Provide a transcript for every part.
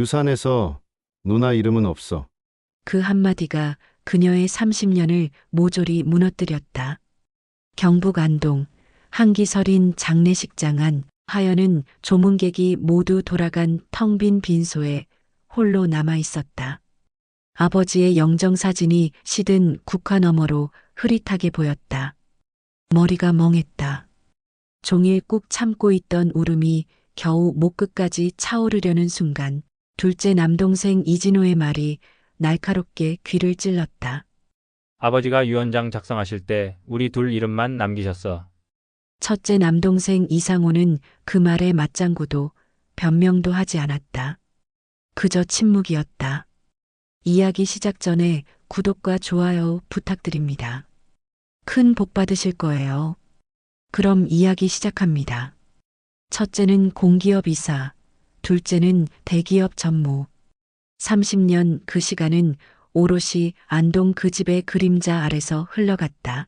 유산에서 누나 이름은 없어. 그 한마디가 그녀의 30년을 모조리 무너뜨렸다. 경북 안동 한기설인 장례식장 안 하연은 조문객이 모두 돌아간 텅 빈 빈소에 홀로 남아 있었다. 아버지의 영정사진이 시든 국화 너머로 흐릿하게 보였다. 머리가 멍했다. 종일 꾹 참고 있던 울음이 겨우 목끝까지 차오르려는 순간 둘째 남동생 이진호의 말이 날카롭게 귀를 찔렀다. 아버지가 유언장 작성하실 때 우리 둘 이름만 남기셨어. 첫째 남동생 이상호는 그 말에 맞장구도 변명도 하지 않았다. 그저 침묵이었다. 이야기 시작 전에 구독과 좋아요 부탁드립니다. 큰 복 받으실 거예요. 그럼 이야기 시작합니다. 첫째는 공기업 이사, 둘째는 대기업 전무. 30년 그 시간은 오롯이 안동 그 집의 그림자 아래서 흘러갔다.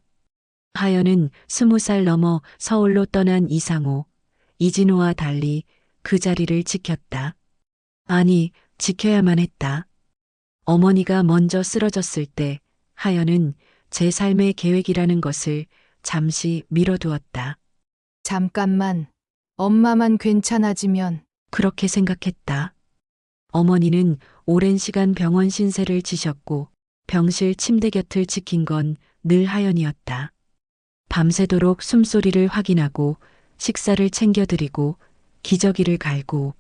하연은 20살 넘어 서울로 떠난 이상호, 이진호와 달리 그 자리를 지켰다. 아니, 지켜야만 했다. 어머니가 먼저 쓰러졌을 때 하연은 제 삶의 계획이라는 것을 잠시 미뤄두었다. 잠깐만, 엄마만 괜찮아지면. 그렇게 생각했다. 어머니는 오랜 시간 병원 신세를 지셨고 병실 침대 곁을 지킨 건 늘 하연이었다. 밤새도록 숨소리를 확인하고 식사를 챙겨드리고 기저귀를 갈고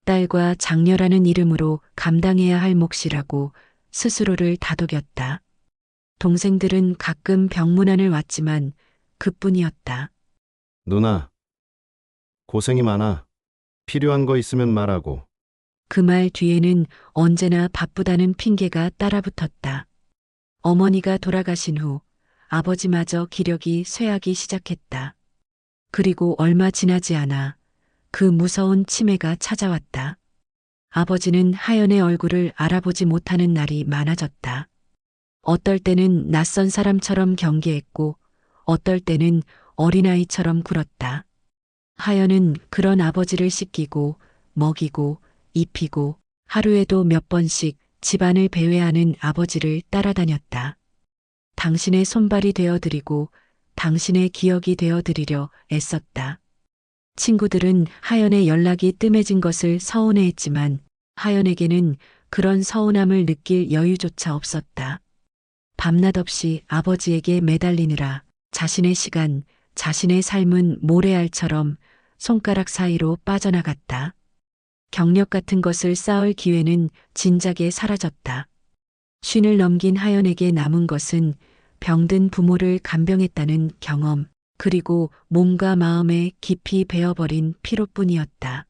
딸과 장녀라는 이름으로 감당해야 할 몫이라고 스스로를 다독였다. 동생들은 가끔 병문안을 왔지만 그뿐이었다. 누나, 고생이 많아. 필요한 거 있으면 말하고. 그 말 뒤에는 언제나 바쁘다는 핑계가 따라붙었다. 어머니가 돌아가신 후 아버지마저 기력이 쇠하기 시작했다. 그리고 얼마 지나지 않아 그 무서운 치매가 찾아왔다. 아버지는 하연의 얼굴을 알아보지 못하는 날이 많아졌다. 어떨 때는 낯선 사람처럼 경계했고 어떨 때는 어린아이처럼 굴었다. 하연은 그런 아버지를 씻기고 먹이고 입히고 하루에도 몇 번씩 집안을 배회하는 아버지를 따라다녔다. 당신의 손발이 되어드리고 당신의 기억이 되어드리려 애썼다. 친구들은 하연의 연락이 뜸해진 것을 서운해했지만 하연에게는 그런 서운함을 느낄 여유조차 없었다. 밤낮 없이 아버지에게 매달리느라 자신의 시간, 자신의 삶은 모래알처럼 손가락 사이로 빠져나갔다. 경력 같은 것을 쌓을 기회는 진작에 사라졌다. 쉰을 넘긴 하연에게 남은 것은 병든 부모를 간병했다는 경험, 그리고 몸과 마음에 깊이 베어버린 피로뿐이었다.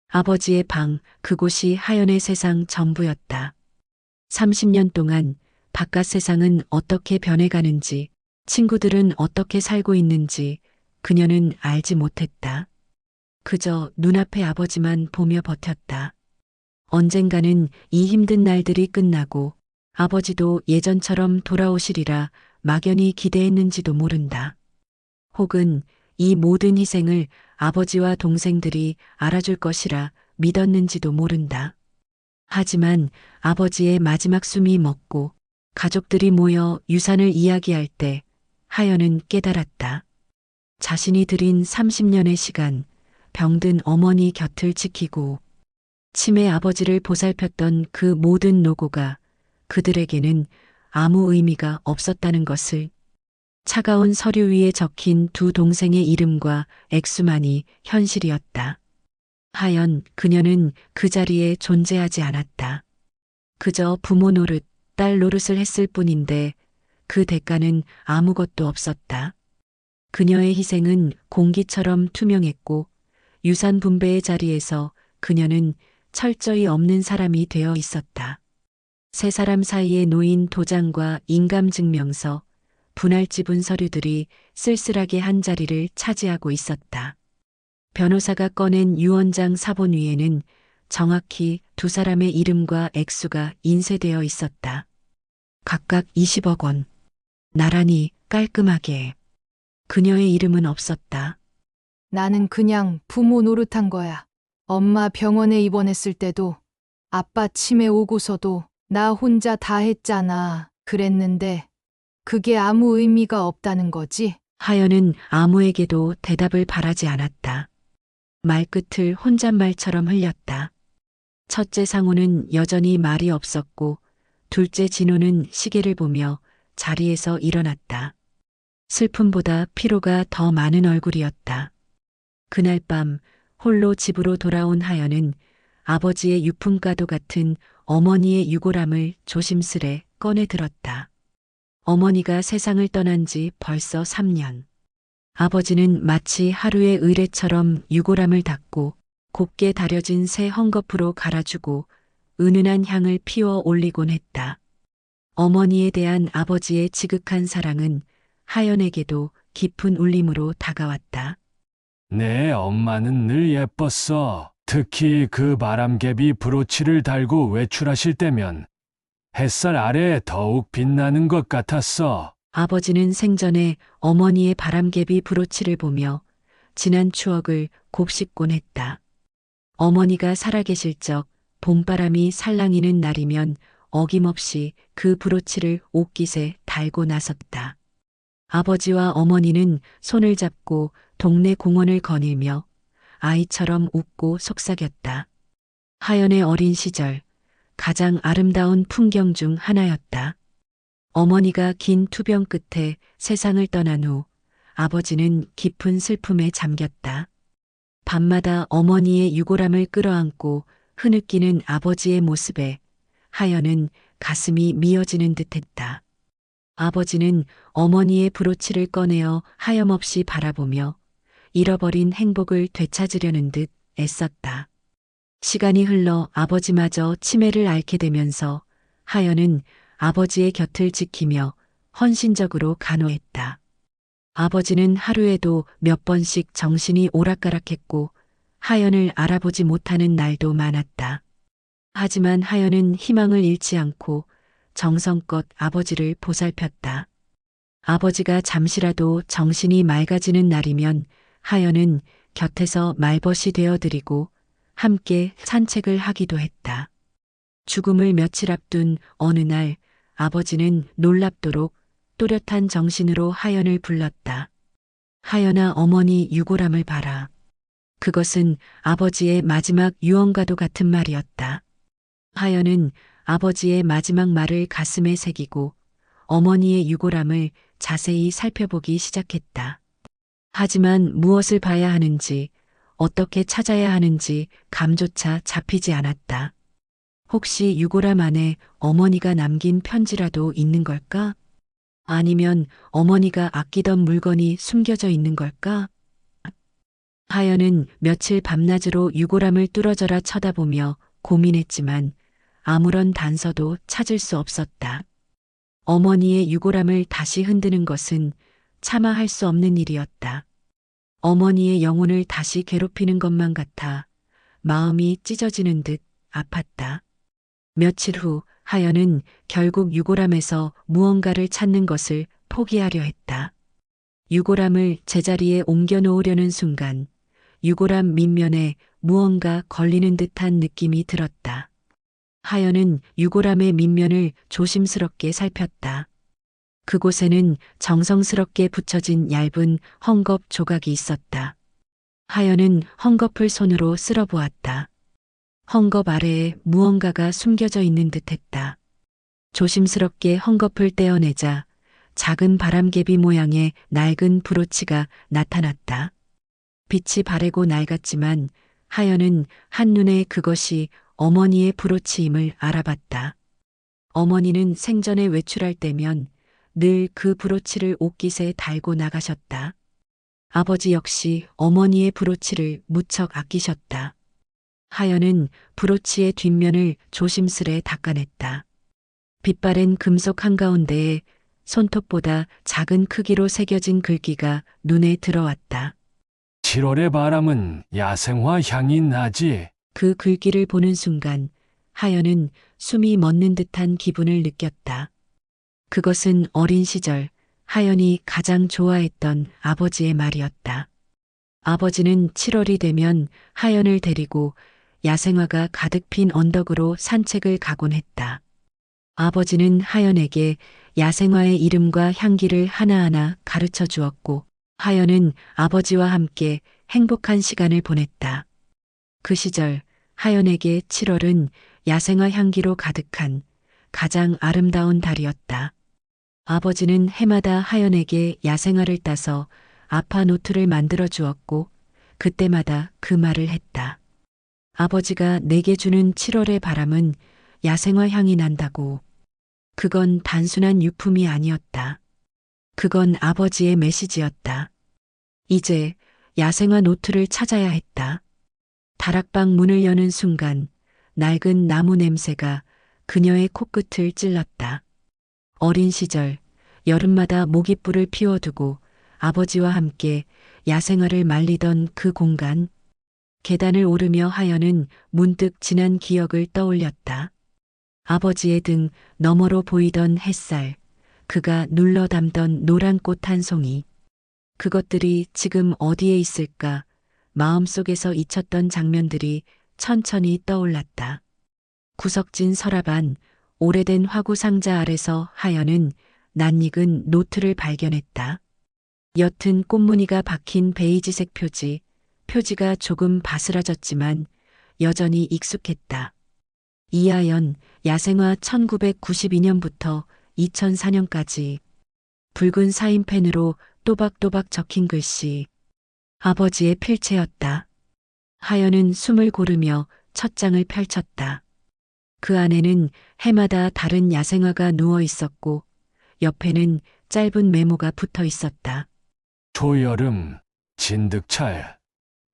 아버지의 방, 그곳이 하연의 세상 전부였다. 30년 동안 바깥 세상은 어떻게 변해가는지, 친구들은 어떻게 살고 있는지 그녀는 알지 못했다. 그저 눈앞의 아버지만 보며 버텼다. 언젠가는 이 힘든 날들이 끝나고 아버지도 예전처럼 돌아오시리라 막연히 기대했는지도 모른다. 혹은 이 모든 희생을 아버지와 동생들이 알아줄 것이라 믿었는지도 모른다. 하지만 아버지의 마지막 숨이 멎고 가족들이 모여 유산을 이야기할 때 하연은 깨달았다. 자신이 들인 30년의 시간, 병든 어머니 곁을 지키고 치매 아버지를 보살폈던 그 모든 노고가 그들에게는 아무 의미가 없었다는 것을. 차가운 서류 위에 적힌 두 동생의 이름과 액수만이 현실이었다. 하연, 그녀는 그 자리에 존재하지 않았다. 그저 부모 노릇, 딸 노릇을 했을 뿐인데 그 대가는 아무것도 없었다. 그녀의 희생은 공기처럼 투명했고 유산 분배의 자리에서 그녀는 철저히 없는 사람이 되어 있었다. 세 사람 사이에 놓인 도장과 인감증명서, 분할지분 서류들이 쓸쓸하게 한 자리를 차지하고 있었다. 변호사가 꺼낸 유언장 사본 위에는 정확히 두 사람의 이름과 액수가 인쇄되어 있었다. 각각 20억 원. 나란히 깔끔하게. 그녀의 이름은 없었다. 나는 그냥 부모 노릇한 거야. 엄마 병원에 입원했을 때도 아빠 치매 오고서도 나 혼자 다 했잖아. 그랬는데 그게 아무 의미가 없다는 거지. 하연은 아무에게도 대답을 바라지 않았다. 말끝을 혼잣말처럼 흘렸다. 첫째 상우는 여전히 말이 없었고 둘째 진호는 시계를 보며 자리에서 일어났다. 슬픔보다 피로가 더 많은 얼굴이었다. 그날 밤 홀로 집으로 돌아온 하연은 아버지의 유품과도 같은 어머니의 유골함을 조심스레 꺼내 들었다. 어머니가 세상을 떠난 지 벌써 3년. 아버지는 마치 하루의 의례처럼 유골함을 닫고 곱게 다려진 새 헝겊으로 갈아주고 은은한 향을 피워 올리곤 했다. 어머니에 대한 아버지의 지극한 사랑은 하연에게도 깊은 울림으로 다가왔다. 내 엄마는 늘 예뻤어. 특히 그 바람개비 브로치를 달고 외출하실 때면 햇살 아래에 더욱 빛나는 것 같았어. 아버지는 생전에 어머니의 바람개비 브로치를 보며 지난 추억을 곱씹곤 했다. 어머니가 살아계실 적 봄바람이 살랑이는 날이면 어김없이 그 브로치를 옷깃에 달고 나섰다. 아버지와 어머니는 손을 잡고 동네 공원을 거닐며 아이처럼 웃고 속삭였다. 하연의 어린 시절 가장 아름다운 풍경 중 하나였다. 어머니가 긴 투병 끝에 세상을 떠난 후 아버지는 깊은 슬픔에 잠겼다. 밤마다 어머니의 유골함을 끌어안고 흐느끼는 아버지의 모습에 하연은 가슴이 미어지는 듯했다. 아버지는 어머니의 브로치를 꺼내어 하염없이 바라보며 잃어버린 행복을 되찾으려는 듯 애썼다. 시간이 흘러 아버지마저 치매를 앓게 되면서 하연은 아버지의 곁을 지키며 헌신적으로 간호했다. 아버지는 하루에도 몇 번씩 정신이 오락가락했고 하연을 알아보지 못하는 날도 많았다. 하지만 하연은 희망을 잃지 않고 정성껏 아버지를 보살폈다. 아버지가 잠시라도 정신이 맑아지는 날이면 하연은 곁에서 말벗이 되어드리고 함께 산책을 하기도 했다. 죽음을 며칠 앞둔 어느 날 아버지는 놀랍도록 또렷한 정신으로 하연을 불렀다. 하연아, 어머니 유골함을 봐라. 그것은 아버지의 마지막 유언과도 같은 말이었다. 하연은 아버지의 마지막 말을 가슴에 새기고 어머니의 유골함을 자세히 살펴보기 시작했다. 하지만 무엇을 봐야 하는지, 어떻게 찾아야 하는지 감조차 잡히지 않았다. 혹시 유골함 안에 어머니가 남긴 편지라도 있는 걸까? 아니면 어머니가 아끼던 물건이 숨겨져 있는 걸까? 하연은 며칠 밤낮으로 유골함을 뚫어져라 쳐다보며 고민했지만 아무런 단서도 찾을 수 없었다. 어머니의 유골함을 다시 흔드는 것은 차마 할 수 없는 일이었다. 어머니의 영혼을 다시 괴롭히는 것만 같아 마음이 찢어지는 듯 아팠다. 며칠 후 하연은 결국 유골함에서 무언가를 찾는 것을 포기하려 했다. 유골함을 제자리에 옮겨 놓으려는 순간 유골함 밑면에 무언가 걸리는 듯한 느낌이 들었다. 하연은 유골함의 밑면을 조심스럽게 살폈다. 그곳에는 정성스럽게 붙여진 얇은 헝겊 조각이 있었다. 하연은 헝겊을 손으로 쓸어보았다. 헝겊 아래에 무언가가 숨겨져 있는 듯했다. 조심스럽게 헝겊을 떼어내자 작은 바람개비 모양의 낡은 브로치가 나타났다. 빛이 바래고 낡았지만 하연은 한눈에 그것이 어머니의 브로치임을 알아봤다. 어머니는 생전에 외출할 때면 늘 그 브로치를 옷깃에 달고 나가셨다. 아버지 역시 어머니의 브로치를 무척 아끼셨다. 하연은 브로치의 뒷면을 조심스레 닦아냈다. 빛바랜 금속 한가운데에 손톱보다 작은 크기로 새겨진 글귀가 눈에 들어왔다. 7월의 바람은 야생화 향이 나지. 그 글귀를 보는 순간 하연은 숨이 멎는 듯한 기분을 느꼈다. 그것은 어린 시절 하연이 가장 좋아했던 아버지의 말이었다. 아버지는 7월이 되면 하연을 데리고 야생화가 가득 핀 언덕으로 산책을 가곤 했다. 아버지는 하연에게 야생화의 이름과 향기를 하나하나 가르쳐 주었고, 하연은 아버지와 함께 행복한 시간을 보냈다. 그 시절 하연에게 7월은 야생화 향기로 가득한 가장 아름다운 달이었다. 아버지는 해마다 하연에게 야생화를 따서 아파 노트를 만들어 주었고, 그때마다 그 말을 했다. 아버지가 내게 주는 7월의 바람은 야생화 향이 난다고. 그건 단순한 유품이 아니었다. 그건 아버지의 메시지였다. 이제 야생화 노트를 찾아야 했다. 다락방 문을 여는 순간 낡은 나무 냄새가 그녀의 코끝을 찔렀다. 어린 시절 여름마다 모깃불을 피워두고 아버지와 함께 야생화를 말리던 그 공간. 계단을 오르며 하연은 문득 지난 기억을 떠올렸다. 아버지의 등 너머로 보이던 햇살, 그가 눌러 담던 노란 꽃 한 송이. 그것들이 지금 어디에 있을까? 마음속에서 잊혔던 장면들이 천천히 떠올랐다. 구석진 서랍 안, 오래된 화구 상자 아래서 하연은 낯익은 노트를 발견했다. 옅은 꽃무늬가 박힌 베이지색 표지, 표지가 조금 바스라졌지만 여전히 익숙했다. 이하연, 야생화 1992년부터 2004년까지. 붉은 사인펜으로 또박또박 적힌 글씨. 아버지의 필체였다. 하연은 숨을 고르며 첫 장을 펼쳤다. 그 안에는 해마다 다른 야생화가 누워 있었고, 옆에는 짧은 메모가 붙어 있었다. 초여름, 진득철.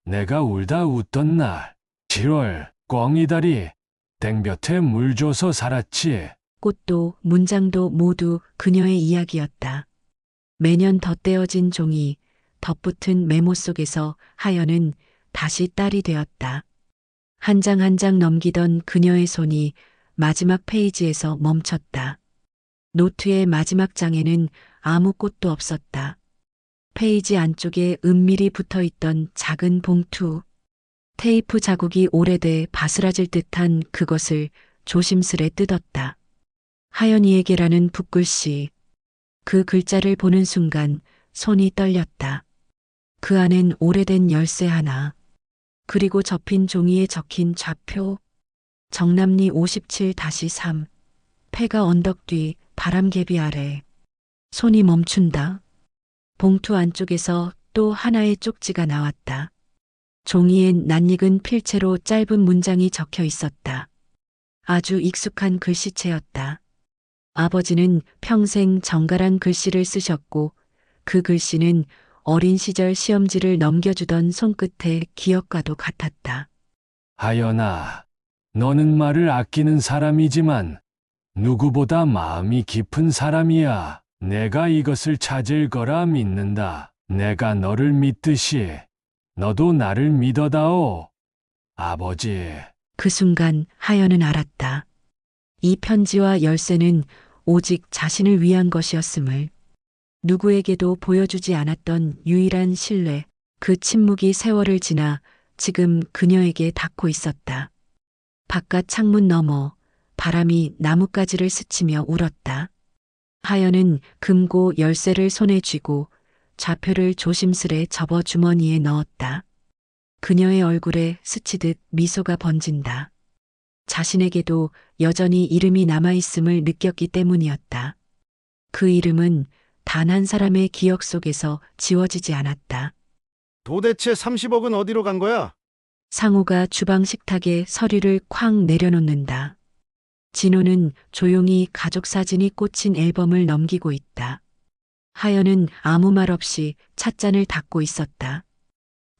내가 울다 웃던 날. 7월, 꽝이다리. 땡볕에 물 줘서 살았지. 꽃도 문장도 모두 그녀의 이야기였다. 매년 덧대어진 종이, 덧붙은 메모 속에서 하연은 다시 딸이 되었다. 한 장 한 장 넘기던 그녀의 손이 마지막 페이지에서 멈췄다. 노트의 마지막 장에는 아무 꽃도 없었다. 페이지 안쪽에 은밀히 붙어 있던 작은 봉투. 테이프 자국이 오래돼 바스라질 듯한 그것을 조심스레 뜯었다. 하연이에게라는 붓글씨. 그 글자를 보는 순간 손이 떨렸다. 그 안엔 오래된 열쇠 하나. 그리고 접힌 종이에 적힌 좌표. 정남리 57-3. 폐가 언덕 뒤 바람개비 아래. 손이 멈춘다. 봉투 안쪽에서 또 하나의 쪽지가 나왔다. 종이엔 낯익은 필체로 짧은 문장이 적혀 있었다. 아주 익숙한 글씨체였다. 아버지는 평생 정갈한 글씨를 쓰셨고, 그 글씨는 어린 시절 시험지를 넘겨주던 손끝의 기억과도 같았다. 하연아, 너는 말을 아끼는 사람이지만 누구보다 마음이 깊은 사람이야. 내가 이것을 찾을 거라 믿는다. 내가 너를 믿듯이 너도 나를 믿어다오. 아버지. 그 순간 하연은 알았다. 이 편지와 열쇠는 오직 자신을 위한 것이었음을. 누구에게도 보여주지 않았던 유일한 신뢰, 그 침묵이 세월을 지나 지금 그녀에게 닿고 있었다. 바깥 창문 너머 바람이 나뭇가지를 스치며 울었다. 하연은 금고 열쇠를 손에 쥐고 좌표를 조심스레 접어 주머니에 넣었다. 그녀의 얼굴에 스치듯 미소가 번진다. 자신에게도 여전히 이름이 남아있음을 느꼈기 때문이었다. 그 이름은 단 한 사람의 기억 속에서 지워지지 않았다. 도대체 30억은 어디로 간 거야? 상호가 주방 식탁에 서류를 쾅 내려놓는다. 진호는 조용히 가족 사진이 꽂힌 앨범을 넘기고 있다. 하연은 아무 말 없이 찻잔을 닦고 있었다.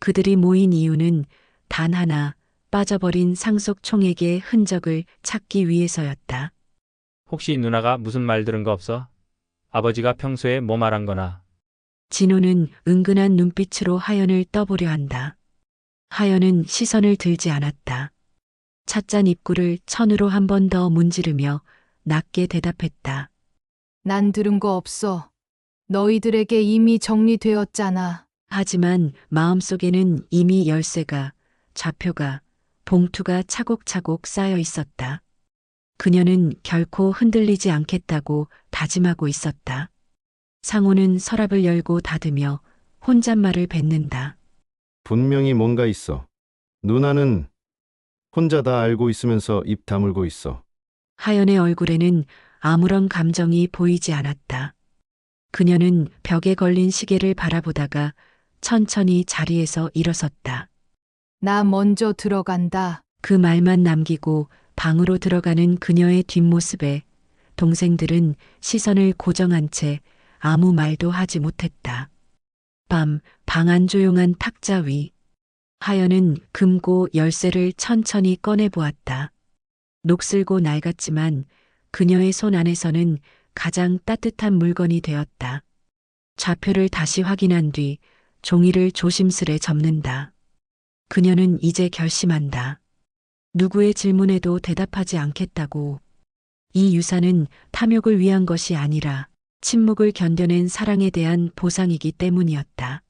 그들이 모인 이유는 단 하나, 빠져버린 상속 총액의 흔적을 찾기 위해서였다. 혹시 누나가 무슨 말 들은 거 없어? 아버지가 평소에 뭐 말한 거나. 진호는 은근한 눈빛으로 하연을 떠보려 한다. 하연은 시선을 들지 않았다. 찻잔 입구를 천으로 한 번 더 문지르며 낮게 대답했다. 난 들은 거 없어. 너희들에게 이미 정리되었잖아. 하지만 마음속에는 이미 열쇠가, 좌표가, 봉투가 차곡차곡 쌓여 있었다. 그녀는 결코 흔들리지 않겠다고 다짐하고 있었다. 상호는 서랍을 열고 닫으며 혼잣말을 뱉는다. 분명히 뭔가 있어. 누나는 혼자 다 알고 있으면서 입 다물고 있어. 하연의 얼굴에는 아무런 감정이 보이지 않았다. 그녀는 벽에 걸린 시계를 바라보다가 천천히 자리에서 일어섰다. 나 먼저 들어간다. 그 말만 남기고 방으로 들어가는 그녀의 뒷모습에 동생들은 시선을 고정한 채 아무 말도 하지 못했다. 밤, 방 안 조용한 탁자 위. 하연은 금고 열쇠를 천천히 꺼내 보았다. 녹슬고 낡았지만 그녀의 손 안에서는 가장 따뜻한 물건이 되었다. 좌표를 다시 확인한 뒤 종이를 조심스레 접는다. 그녀는 이제 결심한다. 누구의 질문에도 대답하지 않겠다고. 이 유산은 탐욕을 위한 것이 아니라 침묵을 견뎌낸 사랑에 대한 보상이기 때문이었다.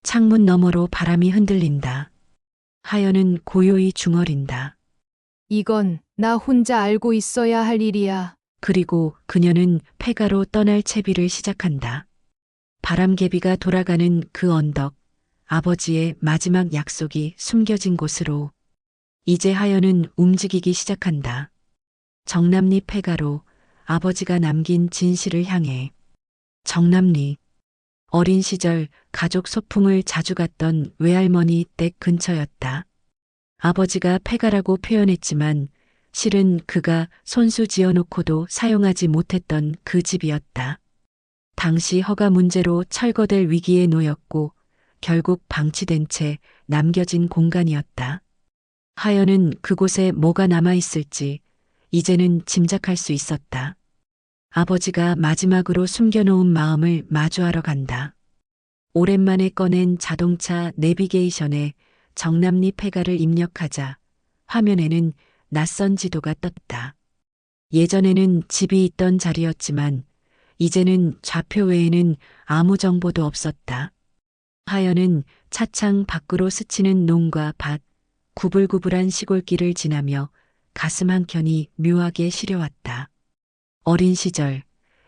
창문 너머로 바람이 흔들린다. 하연은 고요히 중얼인다. 이건 나 혼자 알고 있어야 할 일이야. 그리고 그녀는 폐가로 떠날 채비를 시작한다. 바람개비가 돌아가는 그 언덕, 아버지의 마지막 약속이 숨겨진 곳으로. 이제 하연은 움직이기 시작한다. 정남리 폐가로 아버지가 남긴 진실을 향해. 정남리. 어린 시절 가족 소풍을 자주 갔던 외할머니 댁 근처였다. 아버지가 폐가라고 표현했지만 실은 그가 손수 지어놓고도 사용하지 못했던 그 집이었다. 당시 허가 문제로 철거될 위기에 놓였고 결국 방치된 채 남겨진 공간이었다. 하연은 그곳에 뭐가 남아있을지 이제는 짐작할 수 있었다. 아버지가 마지막으로 숨겨놓은 마음을 마주하러 간다. 오랜만에 꺼낸 자동차 내비게이션에 정남리 폐가를 입력하자 화면에는 낯선 지도가 떴다. 예전에는 집이 있던 자리였지만 이제는 좌표 외에는 아무 정보도 없었다. 하연은 차창 밖으로 스치는 농과 밭, 구불구불한 시골길을 지나며 가슴 한켠이 묘하게 시려왔다. 어린 시절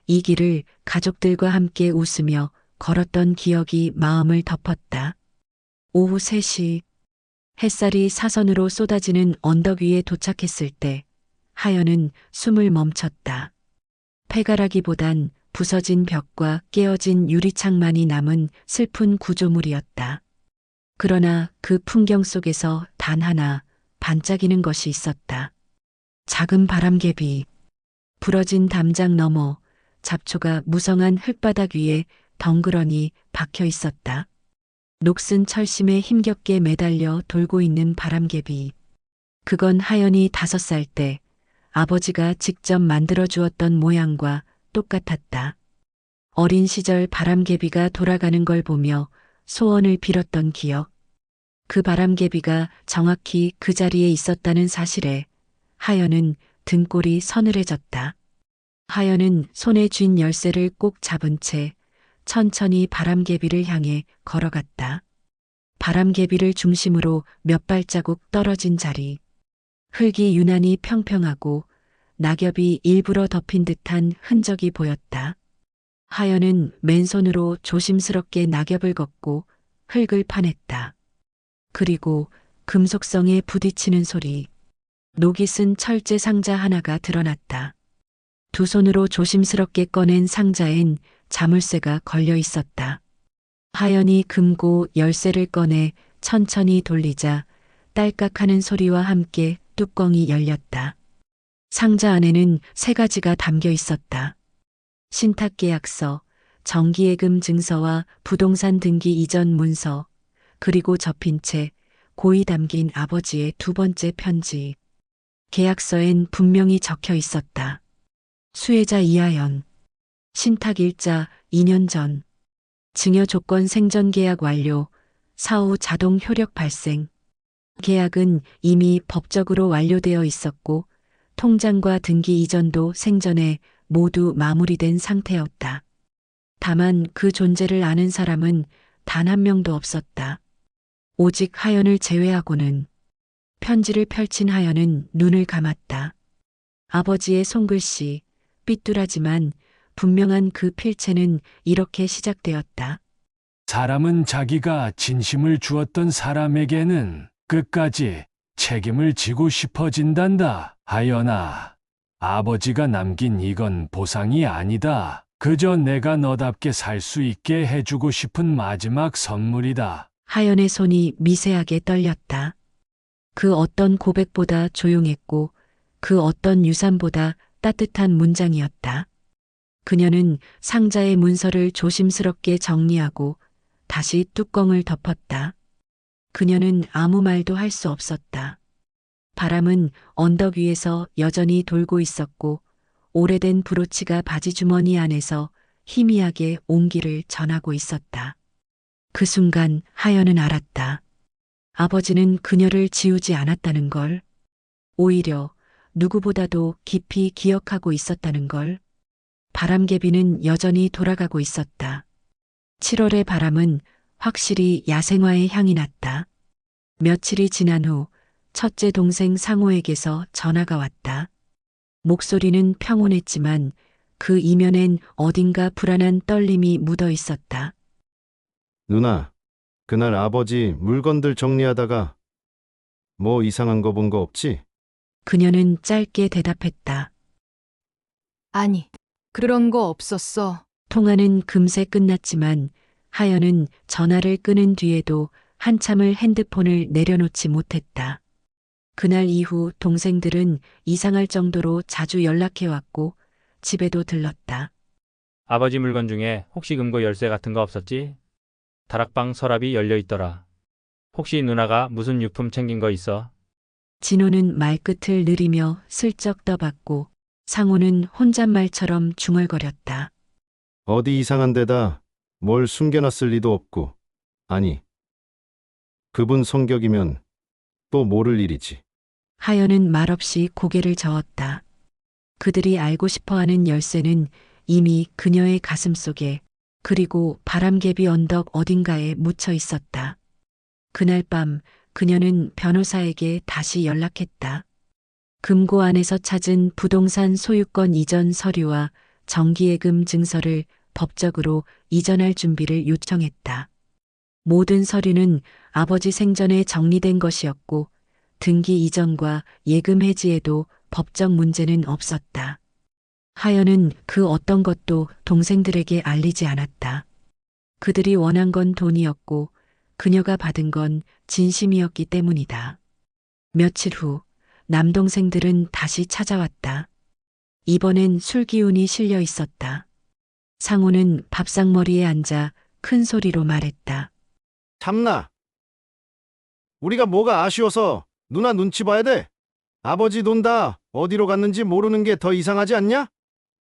이 길을 가족들과 함께 웃으며 걸었던 기억이 마음을 덮었다. 오후 3시 햇살이 사선으로 쏟아지는 언덕 위에 도착했을 때 하연은 숨을 멈췄다. 폐가라기보단 부서진 벽과 깨어진 유리창만이 남은 슬픈 구조물이었다. 그러나 그 풍경 속에서 단 하나 반짝이는 것이 있었다. 작은 바람개비. 부러진 담장 너머 잡초가 무성한 흙바닥 위에 덩그러니 박혀 있었다. 녹슨 철심에 힘겹게 매달려 돌고 있는 바람개비. 그건 하연이 5살 때 아버지가 직접 만들어 주었던 모양과 똑같았다. 어린 시절 바람개비가 돌아가는 걸 보며 소원을 빌었던 기억. 그 바람개비가 정확히 그 자리에 있었다는 사실에 하연은 등골이 서늘해졌다. 하연은 손에 쥔 열쇠를 꼭 잡은 채 천천히 바람개비를 향해 걸어갔다. 바람개비를 중심으로 몇 발자국 떨어진 자리. 흙이 유난히 평평하고 낙엽이 일부러 덮인 듯한 흔적이 보였다. 하연은 맨손으로 조심스럽게 낙엽을 걷고 흙을 파냈다. 그리고 금속성에 부딪히는 소리. 녹이 쓴 철제 상자 하나가 드러났다. 두 손으로 조심스럽게 꺼낸 상자엔 자물쇠가 걸려 있었다. 하연이 금고 열쇠를 꺼내 천천히 돌리자 딸깍하는 소리와 함께 뚜껑이 열렸다. 상자 안에는 3가지가 담겨 있었다. 신탁계약서, 정기예금 증서와 부동산 등기 이전 문서, 그리고 접힌 채 고이 담긴 아버지의 2번째 편지. 계약서엔 분명히 적혀 있었다. 수혜자 이하연. 신탁일자 2년 전. 증여 조건 생전 계약 완료. 사후 자동 효력 발생. 계약은 이미 법적으로 완료되어 있었고 통장과 등기 이전도 생전에 모두 마무리된 상태였다. 다만 그 존재를 아는 사람은 단 한 명도 없었다. 오직 하연을 제외하고는. 편지를 펼친 하연은 눈을 감았다. 아버지의 손글씨, 삐뚤하지만 분명한 그 필체는 이렇게 시작되었다. 사람은 자기가 진심을 주었던 사람에게는 끝까지 책임을 지고 싶어진단다. 하연아, 아버지가 남긴 이건 보상이 아니다. 그저 내가 너답게 살 수 있게 해주고 싶은 마지막 선물이다. 하연의 손이 미세하게 떨렸다. 그 어떤 고백보다 조용했고 그 어떤 유산보다 따뜻한 문장이었다. 그녀는 상자의 문서를 조심스럽게 정리하고 다시 뚜껑을 덮었다. 그녀는 아무 말도 할 수 없었다. 바람은 언덕 위에서 여전히 돌고 있었고 오래된 브로치가 바지 주머니 안에서 희미하게 온기를 전하고 있었다. 그 순간 하연은 알았다. 아버지는 그녀를 지우지 않았다는 걸. 오히려 누구보다도 깊이 기억하고 있었다는 걸. 바람개비는 여전히 돌아가고 있었다. 7월의 바람은 확실히 야생화의 향이 났다. 며칠이 지난 후 첫째 동생 상호에게서 전화가 왔다. 목소리는 평온했지만 그 이면엔 어딘가 불안한 떨림이 묻어 있었다. 누나, 그날 아버지 물건들 정리하다가 뭐 이상한 거 본 거 없지? 그녀는 짧게 대답했다. 아니, 그런 거 없었어. 통화는 금세 끝났지만 하연은 전화를 끊은 뒤에도 한참을 핸드폰을 내려놓지 못했다. 그날 이후 동생들은 이상할 정도로 자주 연락해왔고 집에도 들렀다. 아버지 물건 중에 혹시 금고 열쇠 같은 거 없었지? 다락방 서랍이 열려 있더라. 혹시 누나가 무슨 유품 챙긴 거 있어? 진호는 말끝을 느리며 슬쩍 떠봤고 상호는 혼잣말처럼 중얼거렸다. 어디 이상한 데다 뭘 숨겨놨을 리도 없고. 아니, 그분 성격이면 또 모를 일이지. 하연은 말없이 고개를 저었다. 그들이 알고 싶어하는 열쇠는 이미 그녀의 가슴 속에 그리고 바람개비 언덕 어딘가에 묻혀 있었다. 그날 밤 그녀는 변호사에게 다시 연락했다. 금고 안에서 찾은 부동산 소유권 이전 서류와 정기예금 증서를 법적으로 이전할 준비를 요청했다. 모든 서류는 아버지 생전에 정리된 것이었고 등기 이전과 예금 해지에도 법적 문제는 없었다. 하연은 그 어떤 것도 동생들에게 알리지 않았다. 그들이 원한 건 돈이었고 그녀가 받은 건 진심이었기 때문이다. 며칠 후 남동생들은 다시 찾아왔다. 이번엔 술 기운이 실려 있었다. 상호는 밥상머리에 앉아 큰 소리로 말했다. 참나. 우리가 뭐가 아쉬워서 누나 눈치 봐야 돼? 아버지 돈 다 어디로 갔는지 모르는 게 더 이상하지 않냐?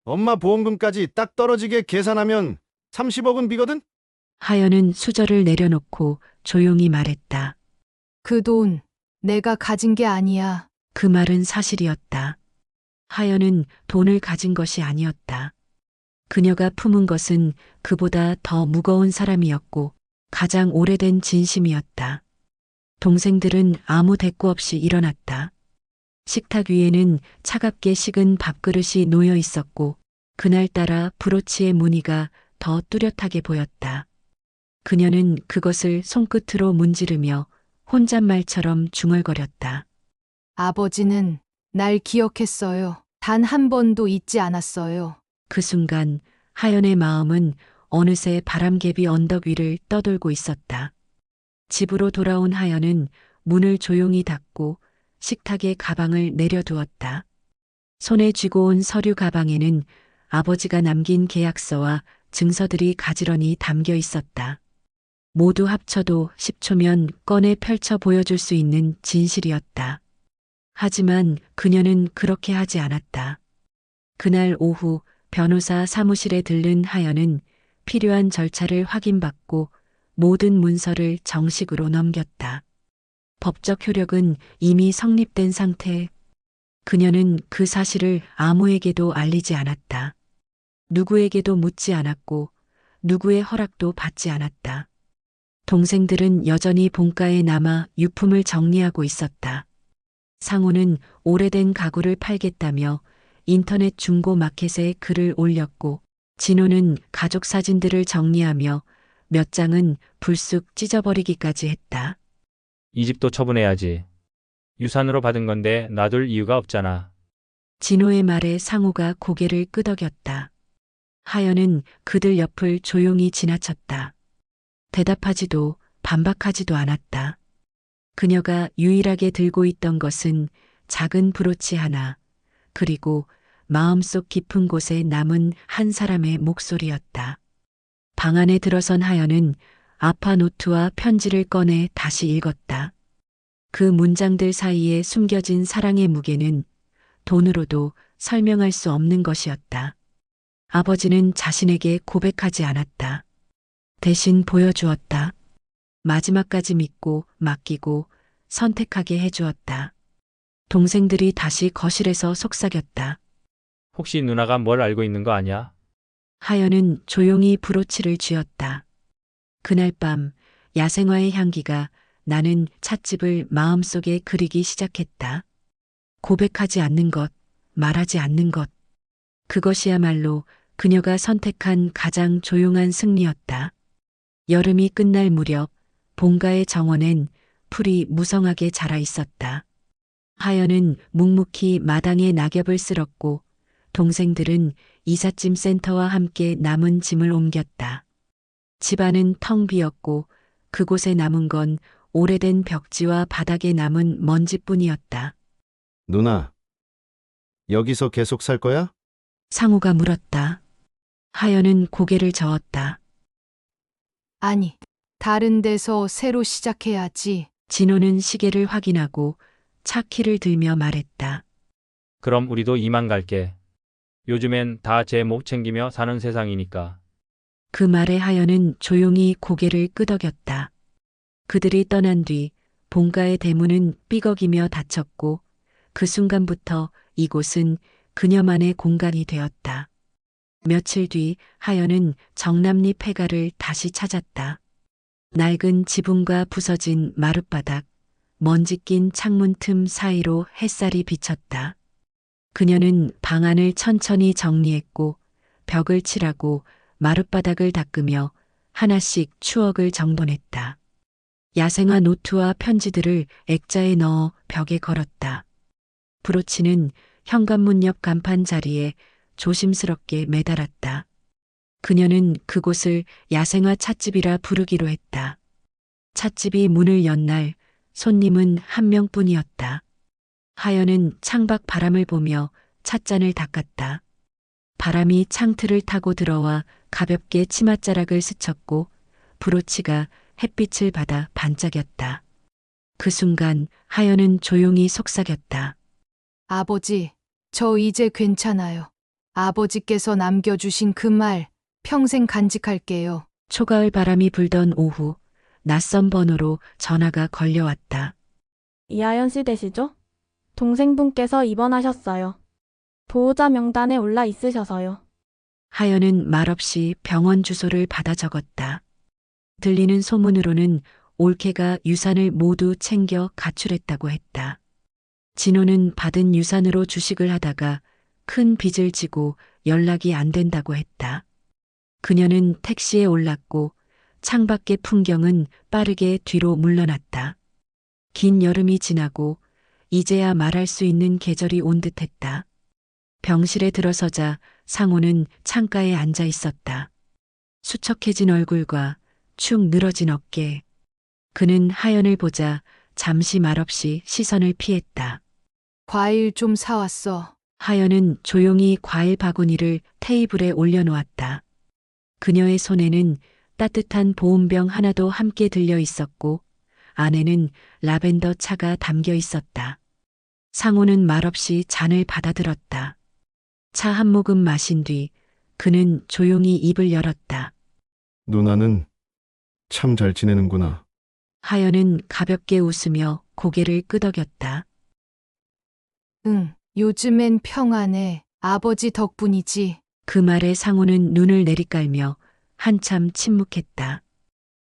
엄마 보험금까지 딱 떨어지게 계산하면 30억은 비거든? 하연은 수저를 내려놓고 조용히 말했다. 그 돈 내가 가진 게 아니야. 그 말은 사실이었다. 하연은 돈을 가진 것이 아니었다. 그녀가 품은 것은 그보다 더 무거운 사람이었고 가장 오래된 진심이었다. 동생들은 아무 대꾸 없이 일어났다. 식탁 위에는 차갑게 식은 밥그릇이 놓여 있었고 그날따라 브로치의 무늬가 더 뚜렷하게 보였다. 그녀는 그것을 손끝으로 문지르며 혼잣말처럼 중얼거렸다. 아버지는 날 기억했어요. 단 한 번도 잊지 않았어요. 그 순간 하연의 마음은 어느새 바람개비 언덕 위를 떠돌고 있었다. 집으로 돌아온 하연은 문을 조용히 닫고 식탁에 가방을 내려두었다. 손에 쥐고 온 서류 가방에는 아버지가 남긴 계약서와 증서들이 가지런히 담겨 있었다. 모두 합쳐도 10초면 꺼내 펼쳐 보여줄 수 있는 진실이었다. 하지만 그녀는 그렇게 하지 않았다. 그날 오후 변호사 사무실에 들른 하연은 필요한 절차를 확인받고 모든 문서를 정식으로 넘겼다. 법적 효력은 이미 성립된 상태. 그녀는 그 사실을 아무에게도 알리지 않았다. 누구에게도 묻지 않았고 누구의 허락도 받지 않았다. 동생들은 여전히 본가에 남아 유품을 정리하고 있었다. 상호는 오래된 가구를 팔겠다며 인터넷 중고 마켓에 글을 올렸고, 진호는 가족 사진들을 정리하며 몇 장은 불쑥 찢어버리기까지 했다. 이 집도 처분해야지. 유산으로 받은 건데 놔둘 이유가 없잖아. 진호의 말에 상호가 고개를 끄덕였다. 하연은 그들 옆을 조용히 지나쳤다. 대답하지도 반박하지도 않았다. 그녀가 유일하게 들고 있던 것은 작은 브로치 하나, 그리고 마음속 깊은 곳에 남은 한 사람의 목소리였다. 방 안에 들어선 하연은 아파 노트와 편지를 꺼내 다시 읽었다. 그 문장들 사이에 숨겨진 사랑의 무게는 돈으로도 설명할 수 없는 것이었다. 아버지는 자신에게 고백하지 않았다. 대신 보여주었다. 마지막까지 믿고 맡기고 선택하게 해주었다. 동생들이 다시 거실에서 속삭였다. 혹시 누나가 뭘 알고 있는 거 아니야? 하연은 조용히 브로치를 쥐었다. 그날 밤 야생화의 향기가 나는 찻집을 마음속에 그리기 시작했다. 고백하지 않는 것, 말하지 않는 것. 그것이야말로 그녀가 선택한 가장 조용한 승리였다. 여름이 끝날 무렵 본가의 정원엔 풀이 무성하게 자라 있었다. 하연은 묵묵히 마당에 낙엽을 쓸었고, 동생들은 이삿짐 센터와 함께 남은 짐을 옮겼다. 집안은 텅 비었고 그곳에 남은 건 오래된 벽지와 바닥에 남은 먼지뿐이었다. 누나, 여기서 계속 살 거야? 상우가 물었다. 하연은 고개를 저었다. 아니, 다른 데서 새로 시작해야지. 진호는 시계를 확인하고 차 키를 들며 말했다. 그럼 우리도 이만 갈게. 요즘엔 다 제 목 챙기며 사는 세상이니까. 그 말에 하연은 조용히 고개를 끄덕였다. 그들이 떠난 뒤 본가의 대문은 삐걱이며 닫혔고, 그 순간부터 이곳은 그녀만의 공간이 되었다. 며칠 뒤 하연은 정남리 폐가를 다시 찾았다. 낡은 지붕과 부서진 마룻바닥, 먼지 낀 창문 틈 사이로 햇살이 비쳤다. 그녀는 방 안을 천천히 정리했고, 벽을 칠하고 마룻바닥을 닦으며 하나씩 추억을 정돈했다. 야생화 노트와 편지들을 액자에 넣어 벽에 걸었다. 브로치는 현관문 옆 간판 자리에 조심스럽게 매달았다. 그녀는 그곳을 야생화 찻집이라 부르기로 했다. 찻집이 문을 연 날 손님은 한 명뿐이었다. 하연은 창밖 바람을 보며 찻잔을 닦았다. 바람이 창틀을 타고 들어와 가볍게 치맛자락을 스쳤고 브로치가 햇빛을 받아 반짝였다. 그 순간 하연은 조용히 속삭였다. 아버지, 저 이제 괜찮아요. 아버지께서 남겨주신 그 말 평생 간직할게요. 초가을 바람이 불던 오후, 낯선 번호로 전화가 걸려왔다. 이하연 씨 되시죠? 동생분께서 입원하셨어요. 보호자 명단에 올라 있으셔서요. 하연은 말없이 병원 주소를 받아 적었다. 들리는 소문으로는 올케가 유산을 모두 챙겨 가출했다고 했다. 진호는 받은 유산으로 주식을 하다가 큰 빚을 지고 연락이 안 된다고 했다. 그녀는 택시에 올랐고 창밖의 풍경은 빠르게 뒤로 물러났다. 긴 여름이 지나고 이제야 말할 수 있는 계절이 온 듯했다. 병실에 들어서자 상호는 창가에 앉아 있었다. 수척해진 얼굴과 축 늘어진 어깨. 그는 하연을 보자 잠시 말없이 시선을 피했다. 과일 좀 사왔어. 하연은 조용히 과일 바구니를 테이블에 올려놓았다. 그녀의 손에는 따뜻한 보온병 하나도 함께 들려 있었고 안에는 라벤더 차가 담겨 있었다. 상호는 말없이 잔을 받아들었다. 차 한 모금 마신 뒤 그는 조용히 입을 열었다. 누나는 참 잘 지내는구나. 하연은 가볍게 웃으며 고개를 끄덕였다. 응, 요즘엔 평안해. 아버지 덕분이지. 그 말에 상호는 눈을 내리깔며 한참 침묵했다.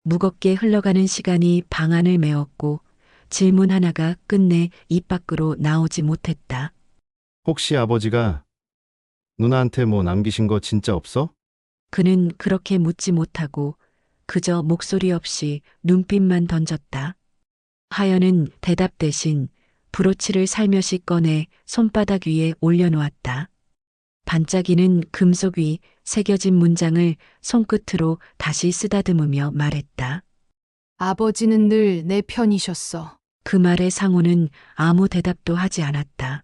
무겁게 흘러가는 시간이 방 안을 메웠고 질문 하나가 끝내 입 밖으로 나오지 못했다. 혹시 아버지가 누나한테 뭐 남기신 거 진짜 없어? 그는 그렇게 묻지 못하고 그저 목소리 없이 눈빛만 던졌다. 하연은 대답 대신 브로치를 살며시 꺼내 손바닥 위에 올려놓았다. 반짝이는 금속 위 새겨진 문장을 손끝으로 다시 쓰다듬으며 말했다. 아버지는 늘 내 편이셨어. 그 말에 상호는 아무 대답도 하지 않았다.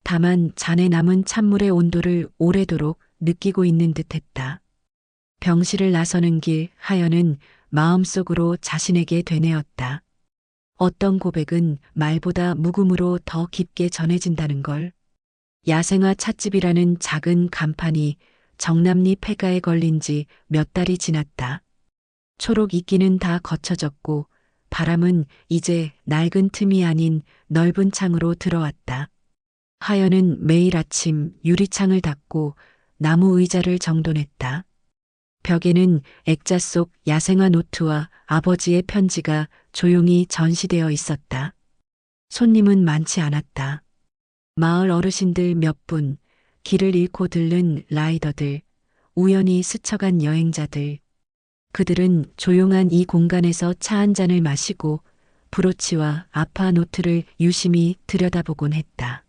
다만 잔에 남은 찬물의 온도를 오래도록 느끼고 있는 듯했다. 병실을 나서는 길 하연은 마음속으로 자신에게 되뇌었다. 어떤 고백은 말보다 묵음으로 더 깊게 전해진다는 걸. 야생화 찻집이라는 작은 간판이 정남리 폐가에 걸린 지 몇 달이 지났다. 초록 이끼는 다 거쳐졌고 바람은 이제 낡은 틈이 아닌 넓은 창으로 들어왔다. 하연은 매일 아침 유리창을 닫고 나무 의자를 정돈했다. 벽에는 액자 속 야생화 노트와 아버지의 편지가 조용히 전시되어 있었다. 손님은 많지 않았다. 마을 어르신들 몇 분, 길을 잃고 들른 라이더들, 우연히 스쳐간 여행자들. 그들은 조용한 이 공간에서 차 한 잔을 마시고 브로치와 아파 노트를 유심히 들여다보곤 했다.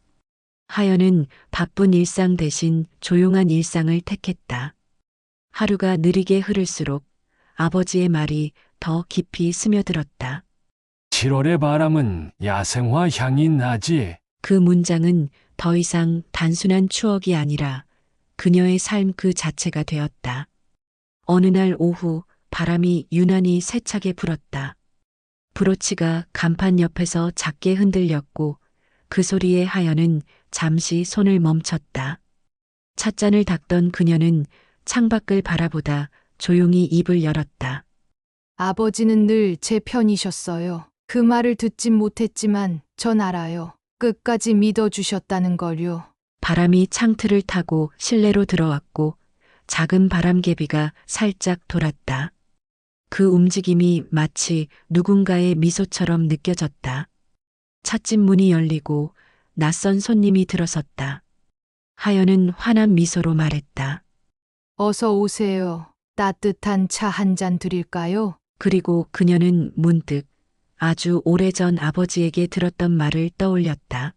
하연은 바쁜 일상 대신 조용한 일상을 택했다. 하루가 느리게 흐를수록 아버지의 말이 더 깊이 스며들었다. 7월의 바람은 야생화 향이 나지. 그 문장은 더 이상 단순한 추억이 아니라 그녀의 삶 그 자체가 되었다. 어느 날 오후 바람이 유난히 세차게 불었다. 브로치가 간판 옆에서 작게 흔들렸고 그 소리에 하연은 잠시 손을 멈췄다. 찻잔을 닦던 그녀는 창밖을 바라보다 조용히 입을 열었다. 아버지는 늘 제 편이셨어요. 그 말을 듣진 못했지만 전 알아요. 끝까지 믿어주셨다는 걸요. 바람이 창틀을 타고 실내로 들어왔고 작은 바람개비가 살짝 돌았다. 그 움직임이 마치 누군가의 미소처럼 느껴졌다. 찻집 문이 열리고 낯선 손님이 들어섰다. 하연은 환한 미소로 말했다. 어서 오세요. 따뜻한 차 한 잔 드릴까요? 그리고 그녀는 문득 아주 오래전 아버지에게 들었던 말을 떠올렸다.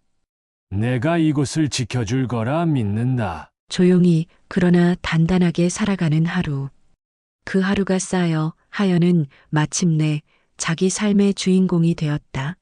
내가 이곳을 지켜줄 거라 믿는다. 조용히 그러나 단단하게 살아가는 하루. 그 하루가 쌓여 하연은 마침내 자기 삶의 주인공이 되었다.